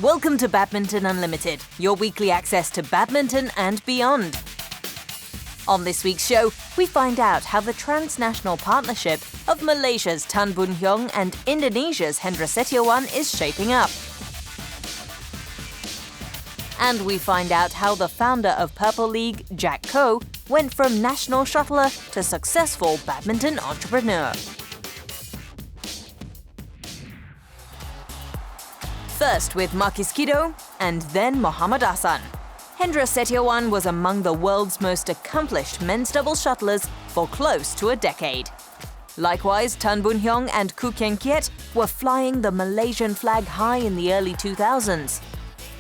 Welcome to Badminton Unlimited, your weekly access to badminton and beyond. On this week's show, we find out how the transnational partnership of Malaysia's Boon and Indonesia's Hendra Setiawan is shaping up. And we find out how the founder of Purple League, Jack Koh, went from national shuttler to successful badminton entrepreneur. First with Marquis Kido and then Muhammad Hassan. Hendra Setiawan was among the world's most accomplished men's doubles shuttlers for close to a decade. Likewise, Boon and Koo Kieng Kiet were flying the Malaysian flag high in the early 2000s.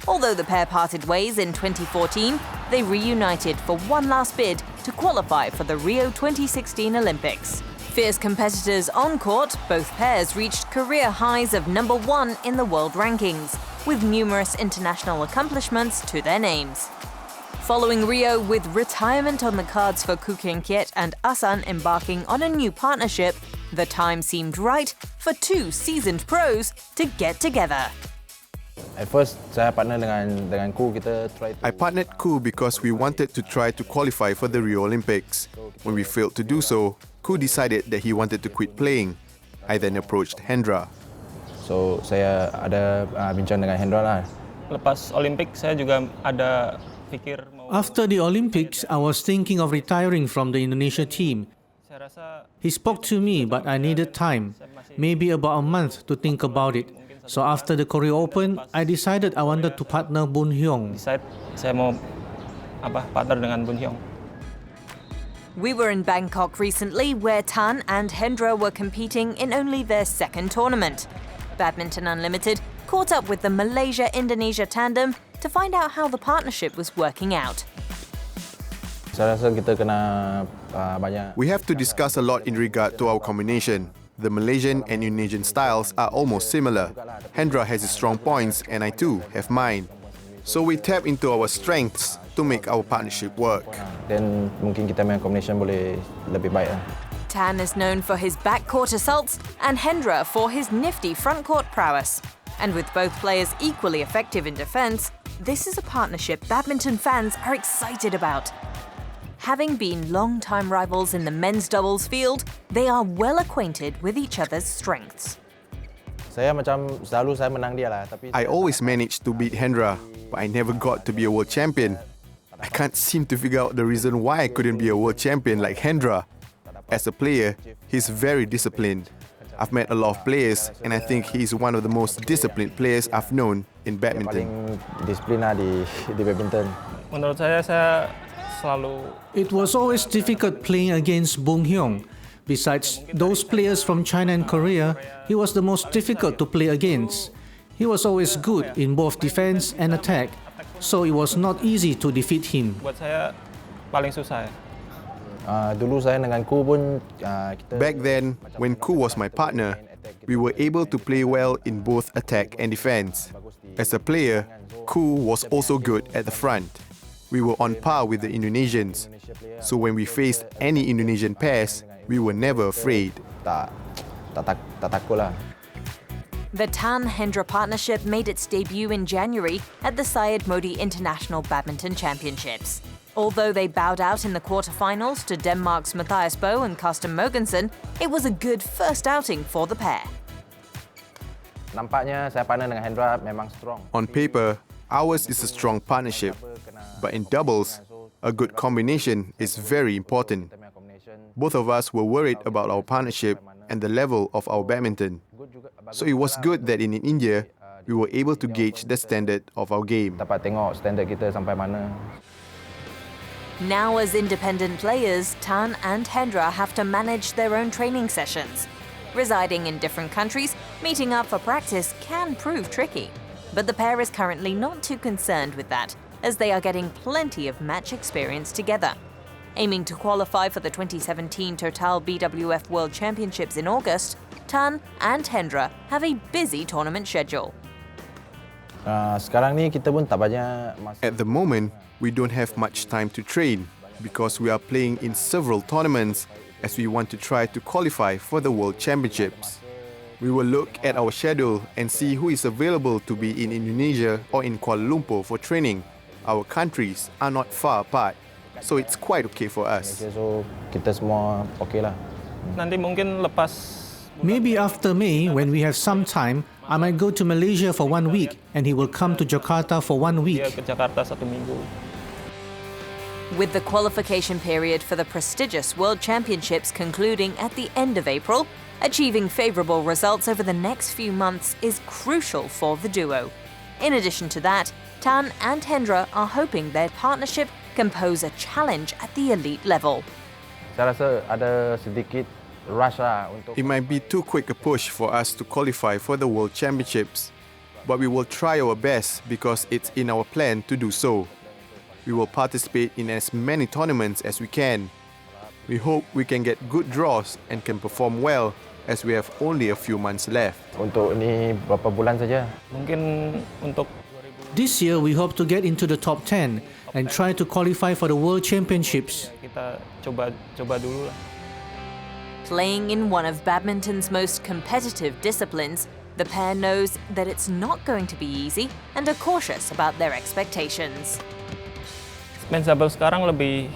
Although the pair parted ways in 2014, they reunited for one last bid to qualify for the Rio 2016 Olympics. Fierce competitors on court, both pairs reached career highs of number 1 in the world rankings, with numerous international accomplishments to their names. Following Rio, with retirement on the cards for Koo Kieng Kiet and Hassan embarking on a new partnership, the time seemed right for two seasoned pros to get together. At first, saya partner dengan Koo. I partnered Koo because we wanted to try to qualify for the Rio Olympics. When we failed to do so, Koo decided that he wanted to quit playing. I then approached Hendra. So, saya ada bincang dengan Hendra lah. Lepas Olimpik, saya juga ada pikir mau... After the Olympics, I was thinking of retiring from the Indonesia team. He spoke to me, but I needed time, maybe about a month to think about it. So after the Korea Open, I decided I wanted to partner Boon. Saya mau partner dengan Boon. We were in Bangkok recently, where Tan and Hendra were competing in only their second tournament. Badminton Unlimited caught up with the Malaysia Indonesia tandem to find out how the partnership was working out. We have to discuss a lot in regard to our combination. The Malaysian and Indonesian styles are almost similar. Hendra has his strong points and I too have mine. So we tap into our strengths to make our partnership work. Then mungkin kita main combination boleh lebih baik lah. Tan is known for his backcourt assaults and Hendra for his nifty frontcourt prowess. And with both players equally effective in defense, this is a partnership badminton fans are excited about. Having been long-time rivals in the men's doubles field, they are well acquainted with each other's strengths. I always managed to beat Hendra, but I never got to be a world champion. I can't seem to figure out the reason why I couldn't be a world champion like Hendra. As a player, he's very disciplined. I've met a lot of players, and I think he's one of the most disciplined players I've known in badminton. Disiplin lah di badminton. Menurut saya It was always difficult playing against Boon. Besides those players from China and Korea, he was the most difficult to play against. He was always good in both defense and attack, so it was not easy to defeat him. Buat saya paling susah. Dulu saya dengan Koo pun Back then, when Koo was my partner, we were able to play well in both attack and defense. As a player, Koo was also good at the front. We were on par with the Indonesians, so when we faced any Indonesian pairs, we were never afraid. Tak takut lah. The Tan-Hendra partnership made its debut in January at the Syed Modi International Badminton Championships. Although they bowed out in the quarterfinals to Denmark's Mathias Bo and Carsten Mogensen, it was a good first outing for the pair. Nampaknya saya partner dengan Hendra memang strong. On paper, ours is a strong partnership, but in doubles, a good combination is very important. Both of us were worried about our partnership and the level of our badminton. So it was good that in India, we were able to gauge the standard of our game. Dapat tengok standard kita sampai mana. Now as independent players, Tan and Hendra have to manage their own training sessions. Residing in different countries, meeting up for practice can prove tricky. But the pair is currently not too concerned with that, as they are getting plenty of match experience together. Aiming to qualify for the 2017 Total BWF World Championships in August, Tan and Hendra have a busy tournament schedule. Sekarang ni kita pun tak banyak masa. At the moment, we don't have much time to train because we are playing in several tournaments as we want to try to qualify for the World Championships. We will look at our schedule and see who is available to be in Indonesia or in Kuala Lumpur for training. Our countries are not far apart, so it's quite okay for us. So kita semua okay lah. Nanti mungkin lepas Maybe after May, when we have some time, I might go to Malaysia for 1 week and he will come to Jakarta for 1 week. dia ke Jakarta 1 minggu. With the qualification period for the prestigious World Championships concluding at the end of April, achieving favourable results over the next few months is crucial for the duo. In addition to that, Tan and Hendra are hoping their partnership can pose a challenge at the elite level. Saya rasa ada sedikit rush lah untuk It might be too quick a push for us to qualify for the World Championships, but we will try our best because it's in our plan to do so. We will participate in as many tournaments as we can. We hope we can get good draws and can perform well as we have only a few months left. untuk ni berapa bulan saja. Mungkin untuk This year, we hope to get into the top 10 and try to qualify for the World Championships. kita coba dulu lah. Playing in one of badminton's most competitive disciplines, the pair knows that it's not going to be easy and are cautious about their expectations. Men's double sekarang lebih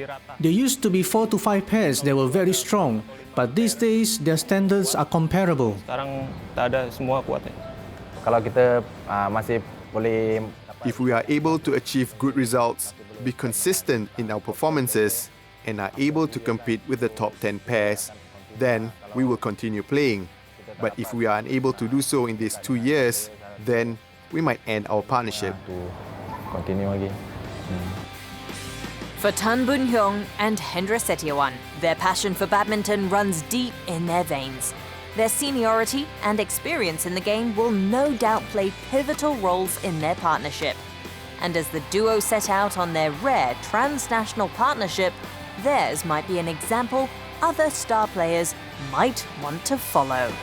rata. There used to be 4 to 5 pairs that were very strong, but these days their standards are comparable. Sekarang tak ada semua kuat ya. Kalau kita masih boleh If we are able to achieve good results, be consistent in our performances, and are able to compete with the top 10 pairs, then we will continue playing. But if we are unable to do so in these 2 years, then we might end our partnership. to continue lagi. For Tan Boon Heong and Hendra Setiawan, their passion for badminton runs deep in their veins. Their seniority and experience in the game will no doubt play pivotal roles in their partnership. And as the duo set out on their rare transnational partnership, theirs might be an example other star players might want to follow.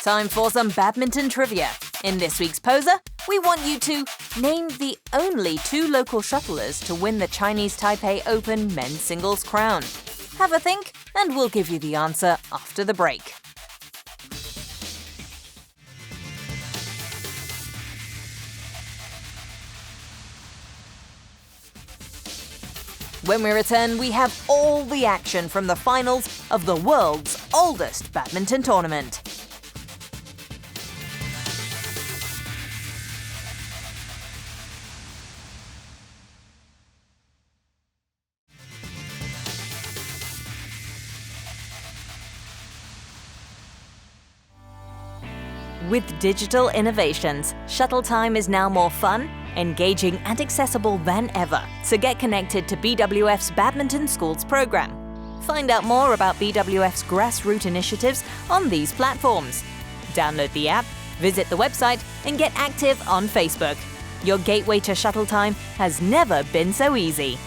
Time for some badminton trivia. In this week's poser, we want you to name the only 2 local shuttlers to win the Chinese Taipei Open men's singles crown. Have a think, and we'll give you the answer after the break. When we return, we have all the action from the finals of the world's oldest badminton tournament. With digital innovations, Shuttle Time is now more fun, engaging and accessible than ever. So get connected to BWF's Badminton Schools program. Find out more about BWF's grassroots initiatives on these platforms. Download the app, visit the website, and get active on Facebook. Your gateway to Shuttle Time has never been so easy.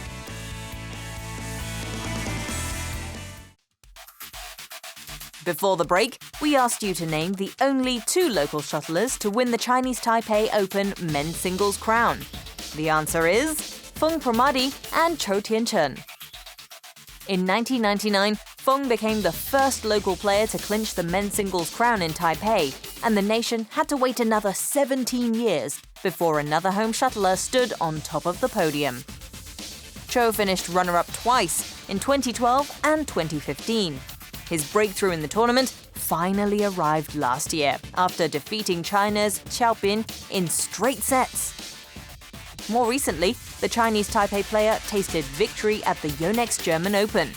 Before the break, we asked you to name the only 2 local shuttlers to win the Chinese Taipei Open men's singles crown. The answer is Feng Pramadi and Cho Tianchen. In 1999, Feng became the first local player to clinch the men's singles crown in Taipei, and the nation had to wait another 17 years before another home shuttler stood on top of the podium. Cho finished runner-up twice, in 2012 and 2015. His breakthrough in the tournament finally arrived last year after defeating China's Xiaopin in straight sets. More recently, the Chinese Taipei player tasted victory at the Yonex German Open.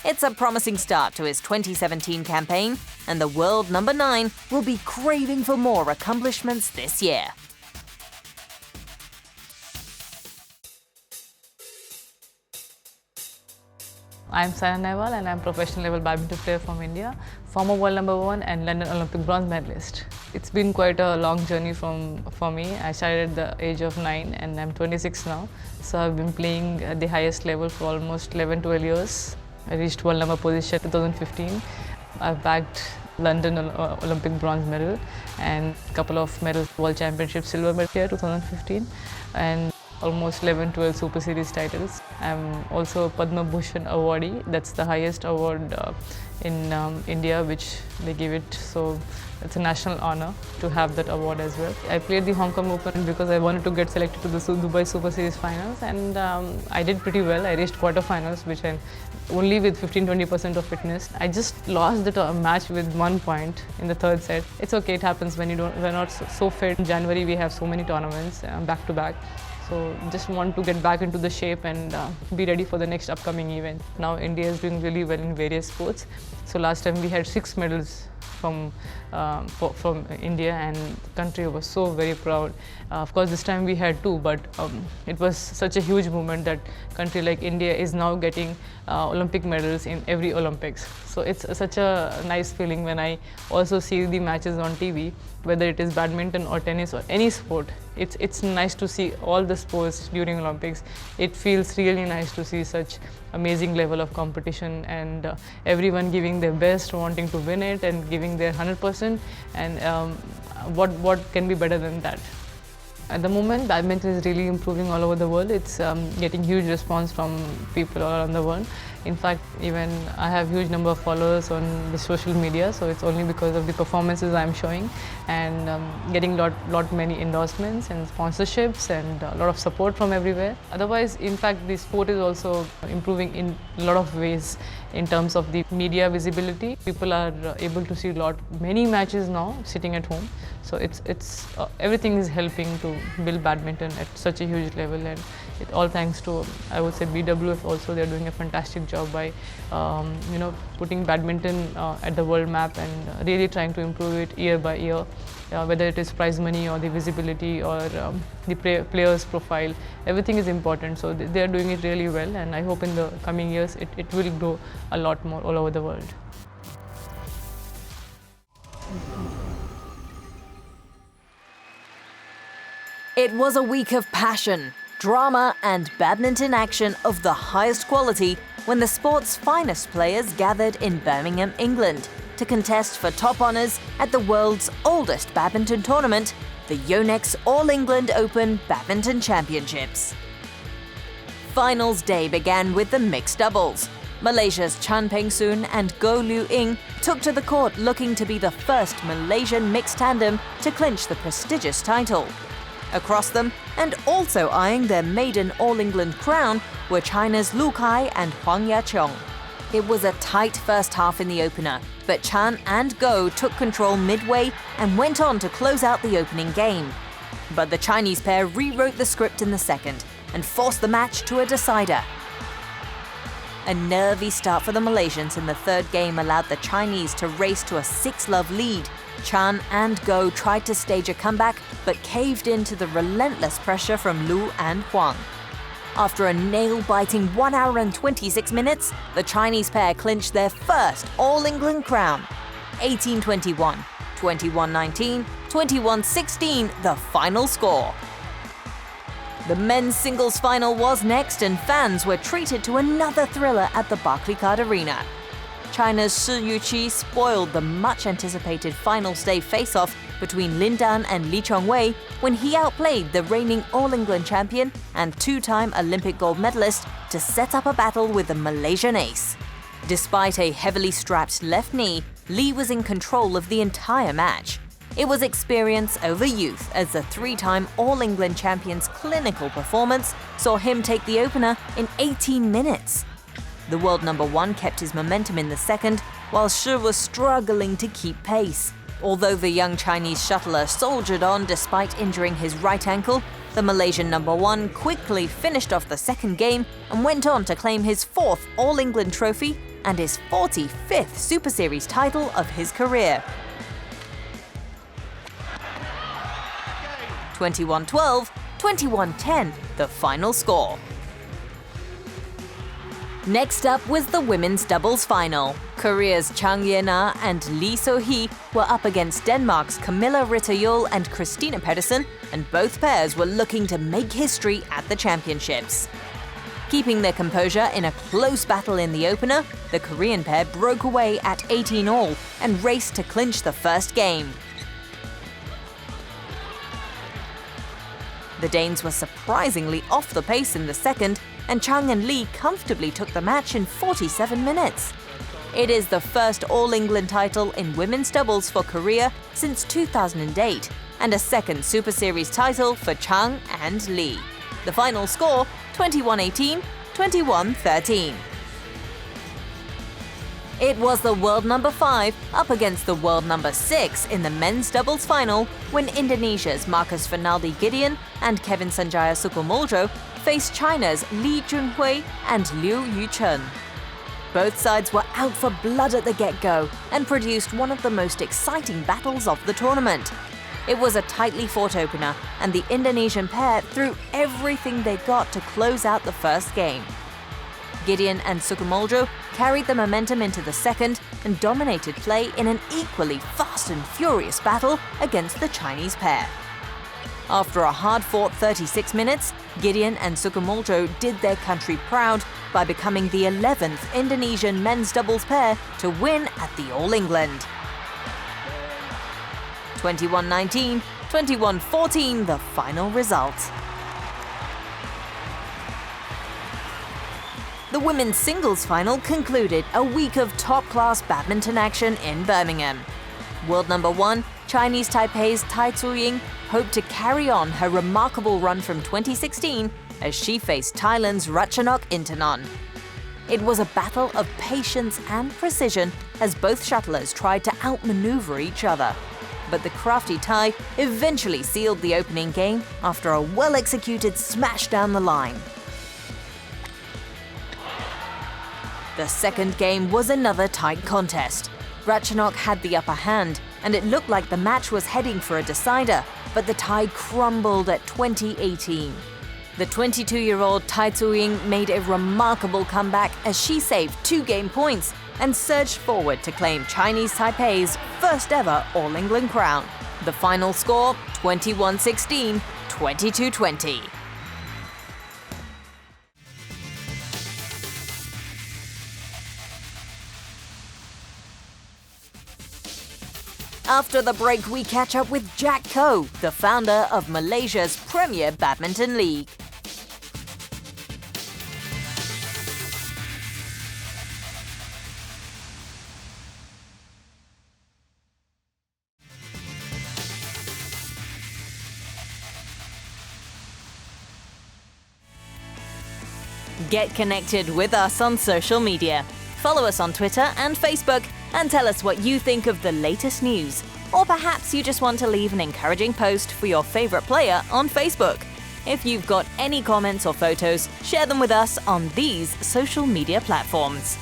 It's a promising start to his 2017 campaign, and the world number 9 will be craving for more accomplishments this year. I'm Saina Nehwal and I'm a professional level badminton player from India, former world number 1 and London Olympic bronze medalist. It's been quite a long journey for me. I started at the age of 9 and I'm 26 now. So I've been playing at the highest level for almost 11-12 years. I reached world number position in 2015. I've bagged London Olympic bronze medal and a couple of medals, World Championships silver medal here 2015. And almost 11, 12 Super Series titles. I'm also a Padma Bhushan awardee. That's the highest award in India, which they give it. So it's a national honor to have that award as well. I played the Hong Kong Open because I wanted to get selected to the Dubai Super Series finals, and I did pretty well. I reached quarterfinals, which I only with 15-20% of fitness. I just lost the match with 1 point in the third set. It's okay, it happens when we're not so fit. In January we have so many tournaments back to back. So just want to get back into the shape and be ready for the next upcoming event. Now India is doing really well in various sports. So last time we had 6 medals from India, and the country was so very proud. Of course, this time we had 2, but it was such a huge movement that country like India is now getting Olympic medals in every Olympics. So it's such a nice feeling when I also see the matches on TV, whether it is badminton or tennis or any sport. It's nice to see all the sports during Olympics. It feels really nice to see such amazing level of competition and everyone giving their best, wanting to win it and giving their 100%. And what can be better than that? At the moment, badminton is really improving all over the world. It's getting huge response from people all around the world. In fact, even I have huge number of followers on the social media, so it's only because of the performances I'm showing and getting lot many endorsements and sponsorships and a lot of support from everywhere. Otherwise, in fact, the sport is also improving in a lot of ways in terms of the media visibility. People are able to see many matches now sitting at home. So it's everything is helping to build badminton at such a huge level, and it all thanks to, I would say, BWF also. They're doing a fantastic job by putting badminton at the world map and really trying to improve it year by year, whether it is prize money or the visibility or the player's profile. Everything is important, so they're doing it really well, and I hope in the coming years it will grow a lot more all over the world. It was a week of passion, drama, and badminton action of the highest quality when the sport's finest players gathered in Birmingham, England, to contest for top honours at the world's oldest badminton tournament, the Yonex All England Open Badminton Championships. Finals day began with the mixed doubles. Malaysia's Chan Peng Soon and Goh Liu Ying took to the court looking to be the first Malaysian mixed tandem to clinch the prestigious title. Across them, and also eyeing their maiden All-England crown, were China's Lu Kai and Huang Yaqiong. It was a tight first half in the opener, but Chan and Goh took control midway and went on to close out the opening game. But the Chinese pair rewrote the script in the second and forced the match to a decider. A nervy start for the Malaysians in the third game allowed the Chinese to race to a 6-love lead. Chan and Goh tried to stage a comeback, but caved into the relentless pressure from Lu and Huang. After a nail-biting 1 hour and 26 minutes, the Chinese pair clinched their first All-England crown. 18-21, 21-19, 21-16, the final score. The men's singles final was next, and fans were treated to another thriller at the Barclaycard Arena. China's Shi Yuqi spoiled the much-anticipated finals day face-off between Lin Dan and Lee Chongwei when he outplayed the reigning All-England champion and 2-time Olympic gold medalist to set up a battle with the Malaysian ace. Despite a heavily strapped left knee, Lee was in control of the entire match. It was experience over youth, as the 3-time All-England champion's clinical performance saw him take the opener in 18 minutes. The world number 1 kept his momentum in the second, while Shi was struggling to keep pace. Although the young Chinese shuttler soldiered on despite injuring his right ankle, the Malaysian number 1 quickly finished off the second game and went on to claim his 4th All-England trophy and his 45th Super Series title of his career. 21-12, 21-10, the final score. Next up was the women's doubles final. Korea's Chang Ye-na and Lee So-hee were up against Denmark's Camilla Rytter-Juhl and Christina Pedersen, and both pairs were looking to make history at the championships. Keeping their composure in a close battle in the opener, the Korean pair broke away at 18-all and raced to clinch the first game. The Danes were surprisingly off the pace in the second, and Chang and Lee comfortably took the match in 47 minutes. It is the first All-England title in women's doubles for Korea since 2008, and a second Super Series title for Chang and Lee. The final score, 21-18, 21-13. It was the world number 5 up against the world number 6 in the men's doubles final when Indonesia's Marcus Fernaldi Gideon and Kevin Sanjaya Sukamuljo faced China's Li Junhui and Liu Yuchun. Both sides were out for blood at the get-go and produced one of the most exciting battles of the tournament. It was a tightly fought opener, and the Indonesian pair threw everything they got to close out the first game. Gideon and Sukamuljo carried the momentum into the second and dominated play in an equally fast and furious battle against the Chinese pair. After a hard-fought 36 minutes, Gideon and Sukamuljo did their country proud by becoming the 11th Indonesian men's doubles pair to win at the All England. 21-19, 21-14, the final result. The women's singles final concluded a week of top-class badminton action in Birmingham. World number 1, Chinese Taipei's Tai Tzu-ying hoped to carry on her remarkable run from 2016 as she faced Thailand's Ratchanok Intanon. It was a battle of patience and precision as both shuttlers tried to outmaneuver each other. But the crafty Thai eventually sealed the opening game after a well-executed smash down the line. The second game was another tight contest. Ratchanok had the upper hand, and it looked like the match was heading for a decider, but the tie crumbled at 20-18. The 22-year-old Tai Tzu-ying made a remarkable comeback as she saved 2 game points and surged forward to claim Chinese Taipei's first ever All-England crown. The final score, 21-16, 22-20. After the break, we catch up with Jack Koh, the founder of Malaysia's premier badminton league. Get connected with us on social media. Follow us on Twitter and Facebook and tell us what you think of the latest news. Or perhaps you just want to leave an encouraging post for your favorite player on Facebook. If you've got any comments or photos, share them with us on these social media platforms.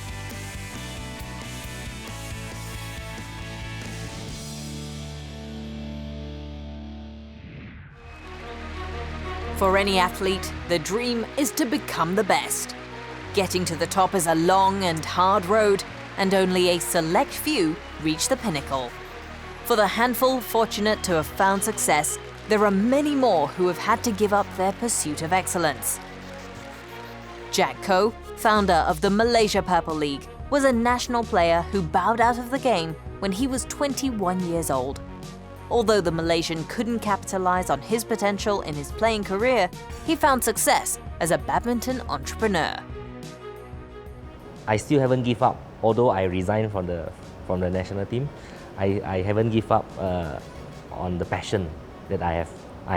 For any athlete, the dream is to become the best. Getting to the top is a long and hard road, and only a select few reach the pinnacle. For the handful fortunate to have found success, there are many more who have had to give up their pursuit of excellence. Jack Koh, founder of the Malaysia Purple League, was a national player who bowed out of the game when he was 21 years old. Although the Malaysian couldn't capitalize on his potential in his playing career, he found success as a badminton entrepreneur. I still haven't give up. Although I resigned from the national team, I haven't give up on the passion that I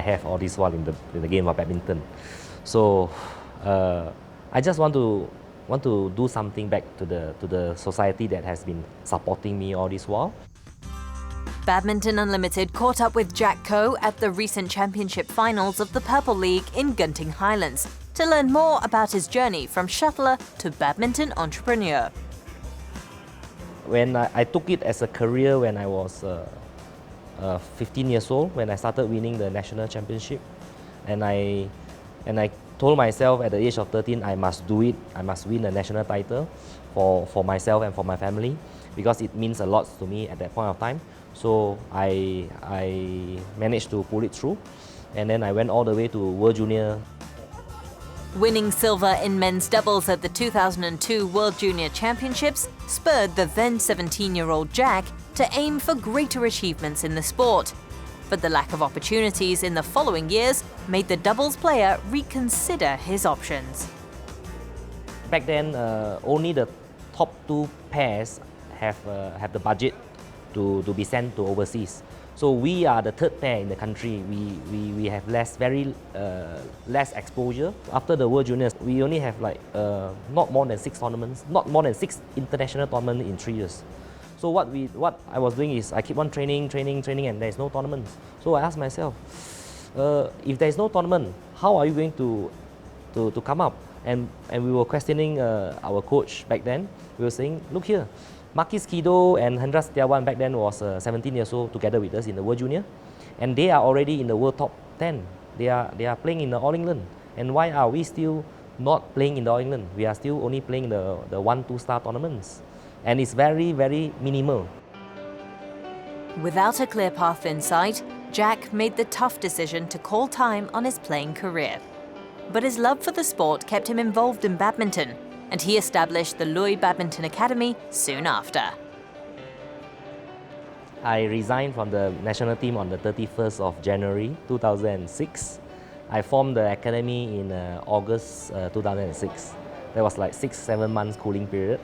have all this while in the game of badminton. So I just want to do something back to the society that has been supporting me all this while. Badminton Unlimited caught up with Jack Koh at the recent championship finals of the Purple League in Genting Highlands to learn more about his journey from shuttler to badminton entrepreneur. When I took it as a career when I was 15 years old, when I started winning the national championship, and I told myself at the age of 13, I must do it. I must win a national title for myself and for my family, because it means a lot to me at that point of time. So I managed to pull it through, and then I went all the way to World Junior. Winning silver in men's doubles at the 2002 World Junior Championships spurred the then 17-year-old Jack to aim for greater achievements in the sport. but the lack of opportunities in the following years made the doubles player reconsider his options. Back then, only the top 2 pairs have the budget to be sent to overseas. So we are the 3rd pair in the country. We have less exposure. After the World Juniors, we only have like not more than 6 tournaments, not more than 6 international tournaments in 3 years. So what I was doing is I keep on training, and there's no tournaments. So I asked myself, if there's no tournament, how are you going to come up? And we were questioning our coach back then. We were saying, look here, Marquis Kido and Hendra Setiawan back then was 17 years old together with us in the World Junior, and they are already in the World Top 10. They are playing in the All England. And why are we still not playing in the All England? We are still only playing the 1-2 star tournaments, and it's very, very minimal. Without a clear path in sight, Jack made the tough decision to call time on his playing career. But his love for the sport kept him involved in badminton, and he established the Loy Badminton Academy soon after. I resigned from the national team on the 31st of January 2006. I formed the academy in August 2006. There was like 6-7 months cooling period.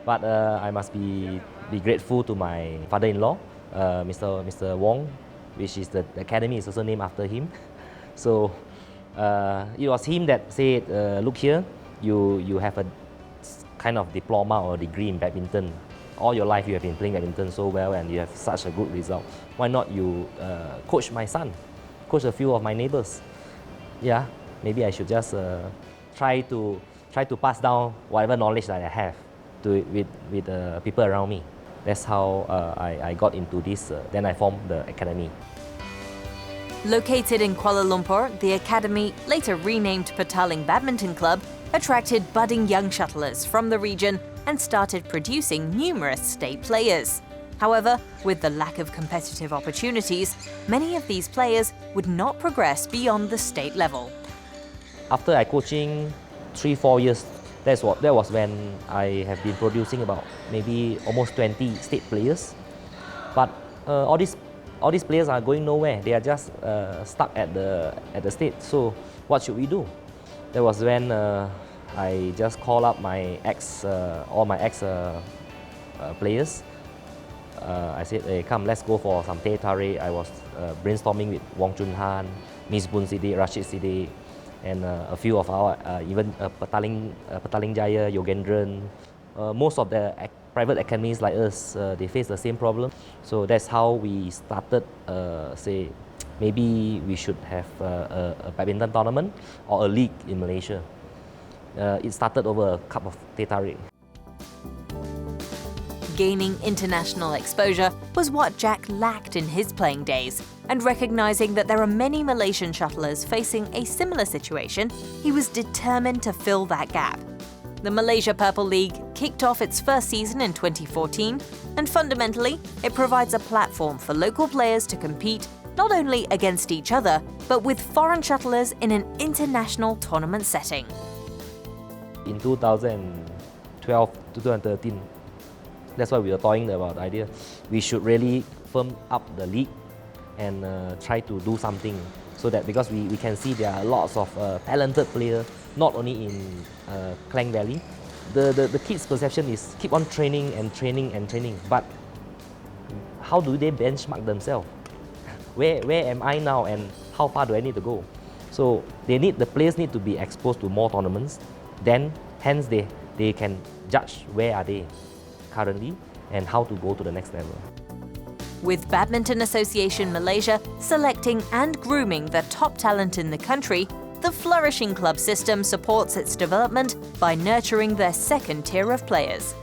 But I must be grateful to my father-in-law, Mr. Wong, which is the academy is also named after him. So it was him that said, look here, you have a kind of diploma or degree in badminton. All your life you have been playing badminton so well and you have such a good result. Why not you coach my son, coach a few of my neighbors? Yeah, maybe I should just try to pass down whatever knowledge that I have with people around me. That's how I got into this. Then I formed the academy. Located in Kuala Lumpur, the academy, later renamed Petaling Badminton Club, attracted budding young shuttlers from the region and started producing numerous state players. However, with the lack of competitive opportunities, many of these players would not progress beyond the state level. After I coaching 3-4 years, that was when I have been producing about maybe almost 20 state players. But all these players are going nowhere. They are just stuck at the state. So what should we do? That was when I just called up all my ex players. I said, hey, come, let's go for some teh tarik. I was brainstorming with Wong Chun Han, Miss Boon Siddiq, Rashid Siddiq, and a few of our, even Petaling Jaya, Yogendran. Most of the private academies like us, they face the same problem. So that's how we started, say, maybe we should have a badminton tournament or a league in Malaysia. It started over a cup of teh tarik. Gaining international exposure was what Jack lacked in his playing days, and recognizing that there are many Malaysian shuttlers facing a similar situation, he was determined to fill that gap. The Malaysia Purple League kicked off its first season in 2014, and fundamentally, it provides a platform for local players to compete not only against each other, but with foreign shuttlers in an international tournament setting. In 2012, 2013, that's why we were toying about the idea. We should really firm up the league and try to do something so that, because we can see there are lots of talented players, not only in Klang Valley. The kids' perception is keep on training and training and training, but how do they benchmark themselves? Where am I now and how far do I need to go? So the players need to be exposed to more tournaments, then hence they can judge where are they currently and how to go to the next level. With Badminton Association Malaysia selecting and grooming the top talent in the country, the flourishing club system supports its development by nurturing their second tier of players.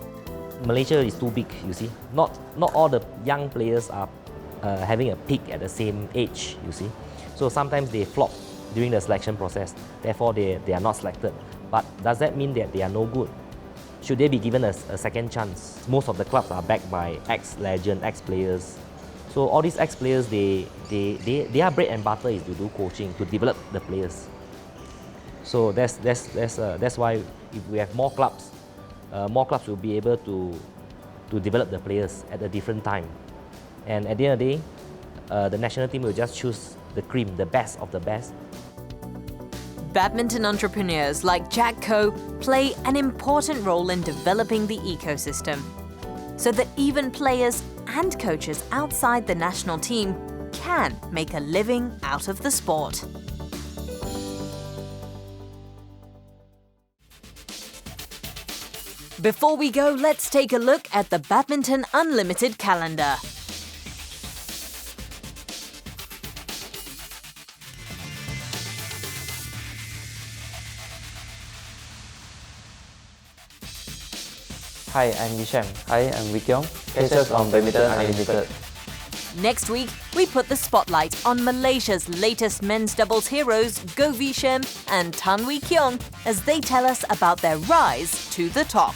Malaysia is too big, you see. Not all the young players are having a peak at the same age, you see. So sometimes they flop during the selection process, therefore they are not selected. But does that mean that they are no good? Should they be given a second chance? Most of the clubs are backed by ex-legend, ex-players. So all these ex-players, their bread and butter is to do coaching, to develop the players. So that's why if we have more clubs will be able to develop the players at a different time. And at the end of the day, the national team will just choose the cream, the best of the best. Badminton entrepreneurs like Jack Koh play an important role in developing the ecosystem, so that even players and coaches outside the national team can make a living out of the sport. Before we go, let's take a look at the Badminton Unlimited calendar. Hi, I'm Yisham. Hi, I'm Heong. Catch us on Badminton Unlimited. Next week, we put the spotlight on Malaysia's latest men's doubles heroes, Go Vishem and Tan Wee Keong, as they tell us about their rise to the top.